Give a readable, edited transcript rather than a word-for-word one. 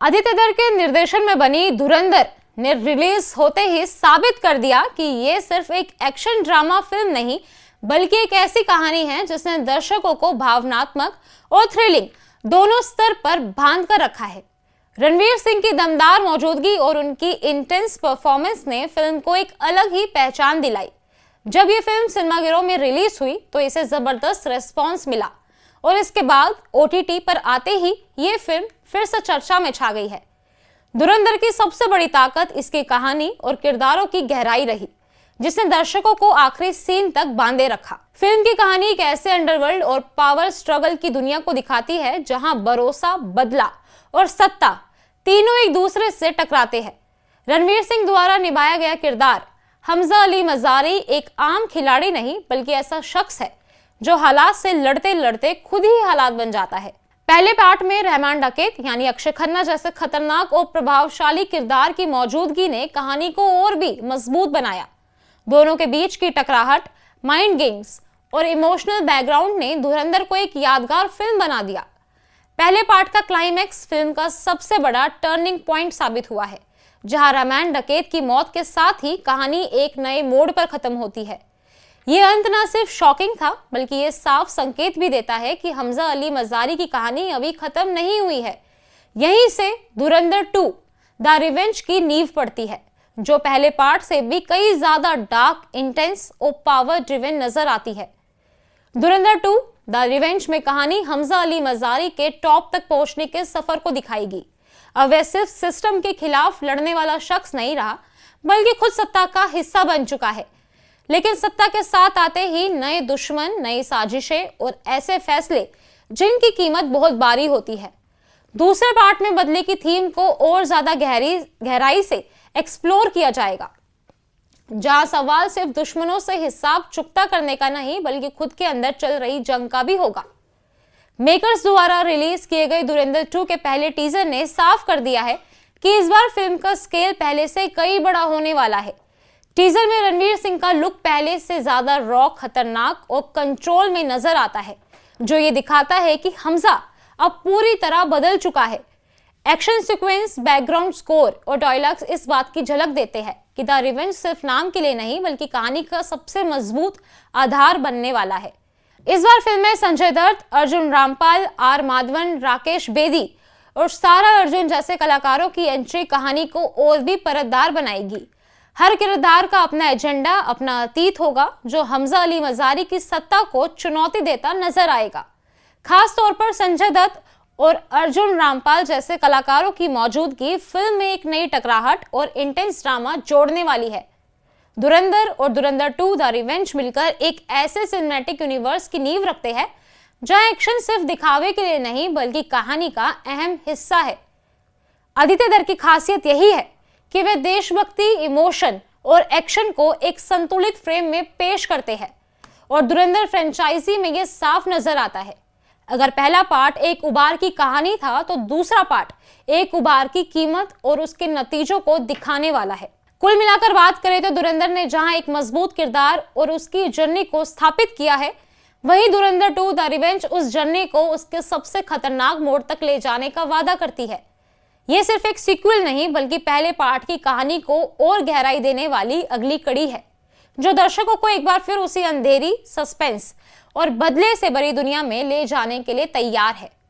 आदित्य दर के निर्देशन में बनी धुरंधर ने रिलीज होते ही साबित कर दिया कि ये सिर्फ एक एक्शन ड्रामा फिल्म नहीं बल्कि एक ऐसी कहानी है जिसने दर्शकों को भावनात्मक और थ्रिलिंग दोनों स्तर पर बांध कर रखा है। रणवीर सिंह की दमदार मौजूदगी और उनकी इंटेंस परफॉर्मेंस ने फिल्म को एक अलग ही पहचान दिलाई। जब ये फिल्म सिनेमाघरों में रिलीज हुई तो इसे जबरदस्त रिस्पॉन्स मिला और इसके बाद OTT पर आते ही ये फिल्म फिर से चर्चा में छा गई है। धुरंधर की सबसे बड़ी ताकत इसकी कहानी और किरदारों की गहराई रही, जिसने दर्शकों को आखिरी सीन तक बांधे रखा। फिल्म की कहानी एक ऐसे अंडरवर्ल्ड और पावर स्ट्रगल की दुनिया को दिखाती है जहां भरोसा, बदला और सत्ता तीनों एक दूसरे से टकराते हैं। रणवीर सिंह द्वारा निभाया गया किरदार हमजा अली मजारी एक आम खिलाड़ी नहीं बल्कि ऐसा शख्स है जो हालात से लड़ते लड़ते खुद ही हालात बन जाता है। पहले पार्ट में रहमान डकैत यानी अक्षय खन्ना जैसे खतरनाक और प्रभावशाली किरदार की मौजूदगी ने कहानी को और भी मजबूत बनाया। दोनों के बीच की टकराहट, माइंड गेम्स और इमोशनल बैकग्राउंड ने धुरंधर को एक यादगार फिल्म बना दिया। पहले पार्ट का क्लाइमैक्स फिल्म का सबसे बड़ा टर्निंग पॉइंट साबित हुआ है, जहां रहमान डकैत की मौत के साथ ही कहानी एक नए मोड़ पर खत्म होती है। ये अंत न सिर्फ शॉकिंग था बल्कि ये साफ संकेत भी देता है कि हमजा अली मजारी की कहानी अभी खत्म नहीं हुई है। यहीं से धुरंधर 2 द रिवेंज की नींव पड़ती है, जो पहले पार्ट से भी कई ज्यादा डार्क, इंटेंस और पावर ड्रिवन नजर आती है। धुरंधर 2 द रिवेंज में कहानी हमजा अली मजारी के टॉप तक पहुंचने के सफर को दिखाएगी। अब वह सिर्फ सिस्टम के खिलाफ लड़ने वाला शख्स नहीं रहा बल्कि खुद सत्ता का हिस्सा बन चुका है। लेकिन सत्ता के साथ आते ही नए दुश्मन, नई साजिशें और ऐसे फैसले जिनकी कीमत बहुत भारी होती है। दूसरे पार्ट में बदले की थीम को और ज्यादा गहराई से एक्सप्लोर किया जाएगा, जहां सवाल सिर्फ दुश्मनों से हिसाब चुकता करने का नहीं बल्कि खुद के अंदर चल रही जंग का भी होगा। मेकर्स द्वारा रिलीज किए गए धुरंधर 2 के पहले टीजर ने साफ कर दिया है कि इस बार फिल्म का स्केल पहले से कई बड़ा होने वाला है। टीजर में रणवीर सिंह का लुक पहले से ज्यादा रॉ, खतरनाक और कंट्रोल में नजर आता है, जो ये दिखाता है कि हमजा अब पूरी तरह बदल चुका है। एक्शन सीक्वेंस, बैकग्राउंड स्कोर और डायलॉग्स इस बात की झलक देते हैं कि द रिवेंज सिर्फ नाम के लिए नहीं बल्कि कहानी का सबसे मजबूत आधार बनने वाला है। इस बार फिल्म में संजय दत्त, अर्जुन रामपाल, आर माधवन, राकेश बेदी और सारा अर्जुन जैसे कलाकारों की एंट्री कहानी को और भी परतदार बनाएगी। हर किरदार का अपना एजेंडा, अपना अतीत होगा जो हमजा अली मजारी की सत्ता को चुनौती देता नजर आएगा। खास तौर पर संजय दत्त और अर्जुन रामपाल जैसे कलाकारों की मौजूदगी फिल्म में एक नई टकराहट और इंटेंस ड्रामा जोड़ने वाली है। धुरंधर और धुरंधर 2 द रिवेंज मिलकर एक ऐसे सिनेमैटिक यूनिवर्स की नींव रखते हैं जहां एक्शन सिर्फ दिखावे के लिए नहीं बल्कि कहानी का अहम हिस्सा है। आदित्य दर की खासियत यही है कि वे देशभक्ति, इमोशन और एक्शन को एक संतुलित फ्रेम में पेश करते हैं और धुरंधर फ्रेंचाइजी में ये साफ नजर आता है। अगर पहला पार्ट एक उबार की कहानी था तो दूसरा पार्ट एक उबार की कीमत और उसके नतीजों को दिखाने वाला है। कुल मिलाकर बात करें तो धुरंधर ने जहां एक मजबूत किरदार और उसकी जर्नी को स्थापित किया है, वहीं धुरंधर 2 द रिवेंज उस जर्नी को उसके सबसे खतरनाक मोड़ तक ले जाने का वादा करती है। यह सिर्फ एक सीक्वल नहीं बल्कि पहले पार्ट की कहानी को और गहराई देने वाली अगली कड़ी है, जो दर्शकों को एक बार फिर उसी अंधेरी, सस्पेंस और बदले से भरी दुनिया में ले जाने के लिए तैयार है।